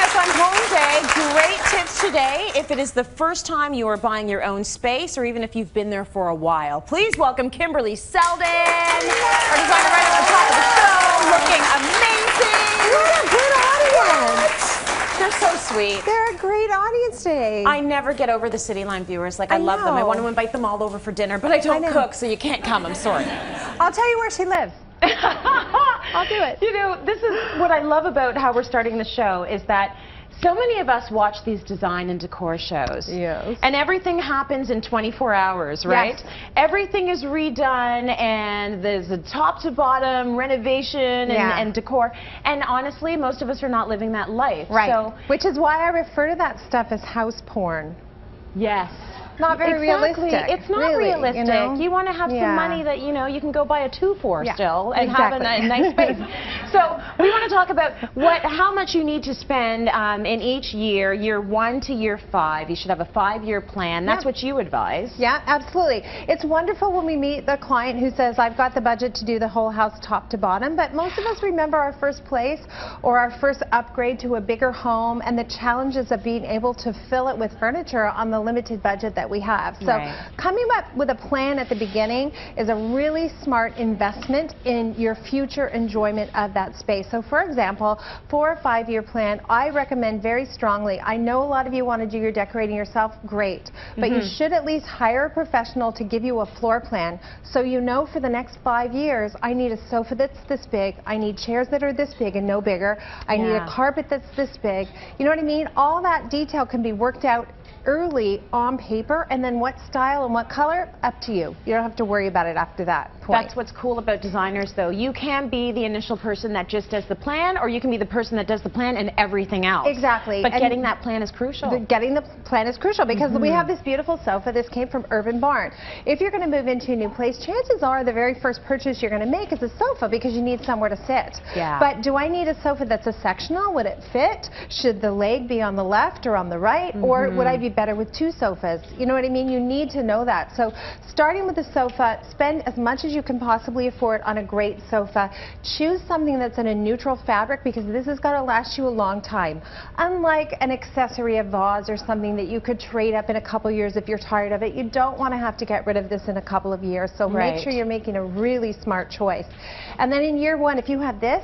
us on Home Day. Great tips today if it is the first time you are buying your own space or even if you've been there for a while. Please welcome Kimberley Seldon, our designer right at the top of the show, looking amazing. What a good audience. They're so sweet. They're a great audience today. I never get over the Cityline viewers. Like, I love them. I want to invite them all over for dinner, but I don't cook, so you can't come. I'm sorry. I'll tell you where she lives. I'll do it. You know, this is what I love about how we're starting the show, is that so many of us watch these design and decor shows. Yes. And everything happens in 24 hours, right? Yes. Everything is redone, and there's a top to bottom renovation and decor. And honestly, most of us are not living that life. Right. So, which is why I refer to that stuff as house porn. yes. Not very realistic. It's not really, realistic. You want to have some money that, you know, you can go buy a 2-4 still and have a nice space. So we want to talk about how much you need to spend in each year, year 1 to year 5. You should have a 5-year plan. That's what you advise. Yeah, absolutely. It's wonderful when we meet the client who says, I've got the budget to do the whole house top to bottom, but most of us remember our first place or our first upgrade to a bigger home and the challenges of being able to fill it with furniture on the limited budget that we have. So coming up with a plan at the beginning is a really smart investment in your future enjoyment of that space. So for example, for a 5-year plan, I recommend very strongly, I know a lot of you want to do your decorating yourself, great, but you should at least hire a professional to give you a floor plan so you know for the next 5 years, I need a sofa that's this big, I need chairs that are this big and no bigger, I need a carpet that's this big. You know what I mean? All that detail can be worked out early on paper, and then what style and what color, up to you. You don't have to worry about it after that point. That's what's cool about designers, though. You can be the initial person that just does the plan, or you can be the person that does the plan and everything else. Exactly. But getting that plan is crucial. Getting the plan is crucial because we have this beautiful sofa. This came from Urban Barn. If you're going to move into a new place, chances are the very first purchase you're going to make is a sofa because you need somewhere to sit. Yeah. But do I need a sofa that's a sectional? Would it fit? Should the leg be on the left or on the right? Or would I be better with 2 sofas? You know what I mean? You need to know that. So starting with the sofa, spend as much as you can possibly afford on a great sofa. Choose something that's in a neutral fabric because this is going to last you a long time. Unlike an accessory, a vase or something that you could trade up in a couple years if you're tired of it, you don't want to have to get rid of this in a couple of years. So make sure you're making a really smart choice. And then in year 1, if you have this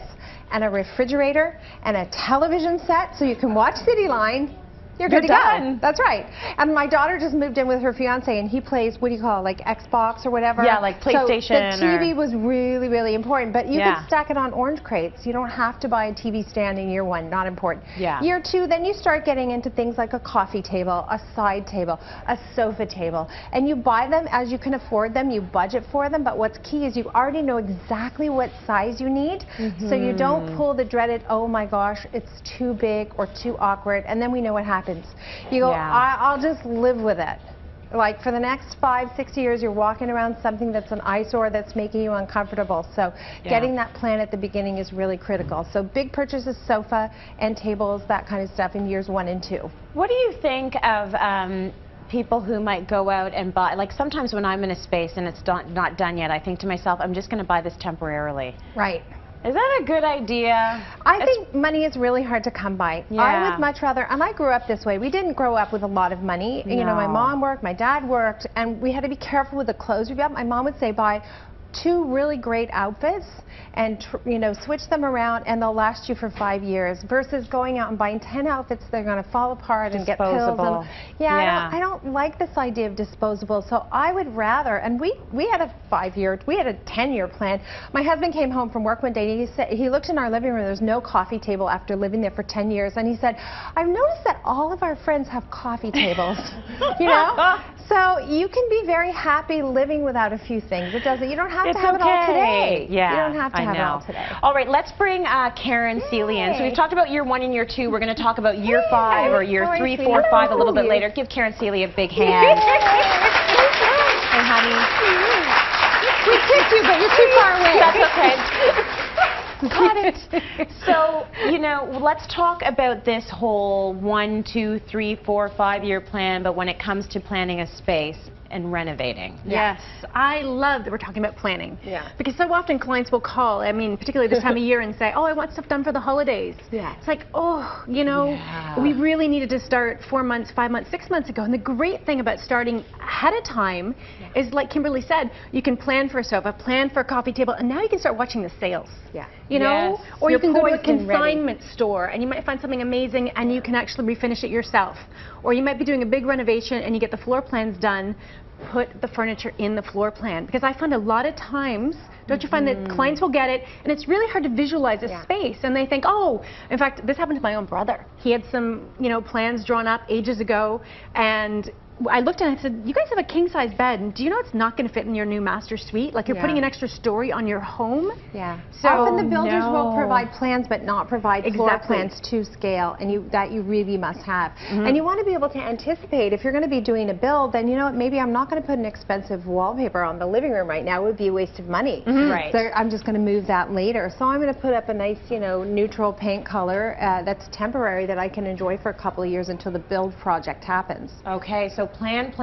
and a refrigerator and a television set so you can watch Cityline, you're good to go. That's right. And my daughter just moved in with her fiance, and he plays, what do you call it, like Xbox or whatever? Yeah, like PlayStation. So the TV was really, really important. But you can stack it on orange crates. You don't have to buy a TV stand in year 1. Not important. Yeah. Year 2, then you start getting into things like a coffee table, a side table, a sofa table. And you buy them as you can afford them. You budget for them. But what's key is you already know exactly what size you need. So you don't pull the dreaded, oh my gosh, it's too big or too awkward. And then we know what happens. You go, I'll just live with it. Like for the next 5-6 years, you're walking around something that's an eyesore that's making you uncomfortable. So getting that plan at the beginning is really critical. So big purchases, sofa and tables, that kind of stuff in years 1 and 2. What do you think of people who might go out and buy, like sometimes when I'm in a space and it's not done yet, I think to myself, I'm just going to buy this temporarily. Right. Is that a good idea? I think money is really hard to come by. I would much rather, and I grew up this way, we didn't grow up with a lot of money. You know, my mom worked, my dad worked, and we had to be careful with the clothes we got. My mom would say buy 2 really great outfits and you know, switch them around and they'll last you for 5 years versus going out and buying 10 outfits that are going to fall apart and get pills. And, I don't like this idea of disposable. So I would rather, and we had a 5-year, we had a 10-year plan. My husband came home from work one day and he said, he looked in our living room, there's no coffee table after living there for 10 years, and he said, I've noticed that all of our friends have coffee tables. You know? So you can be very happy living without a few things. It doesn't, you don't have to have it all today. Yeah, you don't have to have it all today. All right, let's bring Karen Seeley in. So we've talked about year 1 and year 2. We're going to talk about year 5 or year 3, 4, 5 a little bit later. Give Karen Seeley a big hand. Hey, honey. We kissed you, but you're too far away. That's okay. Got it. So, you know, let's talk about this whole 1, 2, 3, 4, 5-year plan, but when it comes to planning a space, and renovating. Yes, I love that we're talking about planning. Yeah. Because so often clients will call, I mean, particularly this time of year, and say, oh, I want stuff done for the holidays. Yeah. It's like, oh, you know, we really needed to start 4 months, 5 months, 6 months ago. And the great thing about starting ahead of time is, like Kimberly said, you can plan for a sofa, plan for a coffee table, and now you can start watching the sales. Yeah. You know, Yes. or you can go to a poised and ready. consignment store and you might find something amazing and you can actually refinish it yourself. Or you might be doing a big renovation and you get the floor plans done. Put the furniture in the floor plan, because I find a lot of times, don't you find that clients will get it and it's really hard to visualize a space, and they think, oh, in fact, this happened to my own brother. He had some, you know, plans drawn up ages ago, and I looked at it and I said, you guys have a king-size bed, and do you know it's not going to fit in your new master suite? Like, you're putting an extra story on your home. Yeah. So Often the builders will provide plans but not provide floor Exactly. plans to scale, and that you really must have. And you want to be able to anticipate, if you're going to be doing a build, then you know what, maybe I'm not going to put an expensive wallpaper on the living room right now. It would be a waste of money. Right. So I'm just going to move that later. So I'm going to put up a nice, you know, neutral paint color that's temporary, that I can enjoy for a couple of years until the build project happens. Okay, so plan.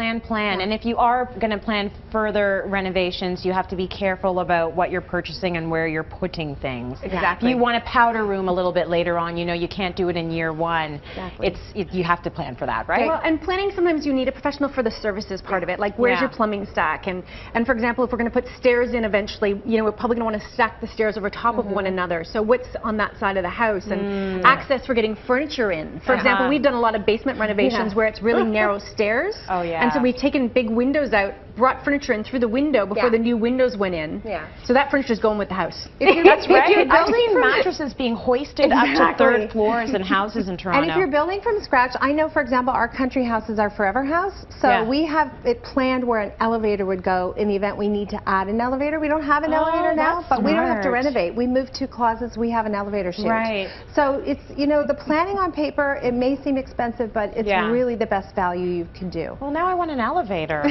And if you are going to plan further renovations, you have to be careful about what you're purchasing and where you're putting things. Exactly. If you want a powder room a little bit later on, you know, you can't do it in year one. Exactly. You have to plan for that, right? Well, and planning, sometimes you need a professional for the services part of it, like where's your plumbing stack, and for example, if we're going to put stairs in eventually, you know, we're probably going to want to stack the stairs over top of one another. So what's on that side of the house, and access for getting furniture in. For example, we've done a lot of basement renovations where it's really narrow stairs. Oh, yeah. And so we've taken big windows out, brought furniture in through the window before the new windows went in. Yeah. So that furniture's going with the house. That's right. you're I've building seen mattresses being hoisted up to third floors in houses in Toronto. And if you're building from scratch, I know, for example, our country house is our forever house. So we have it planned where an elevator would go in the event we need to add an elevator. We don't have an elevator now, that's but we don't have to smart. renovate. We moved 2 closets, we have an elevator chute. Right. So it's, you know, the planning on paper, it may seem expensive, but it's really the best value you can do. Well, now I want an elevator.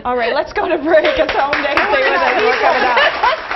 All right, let's go to break. It's home day. Stay with us. We're coming up.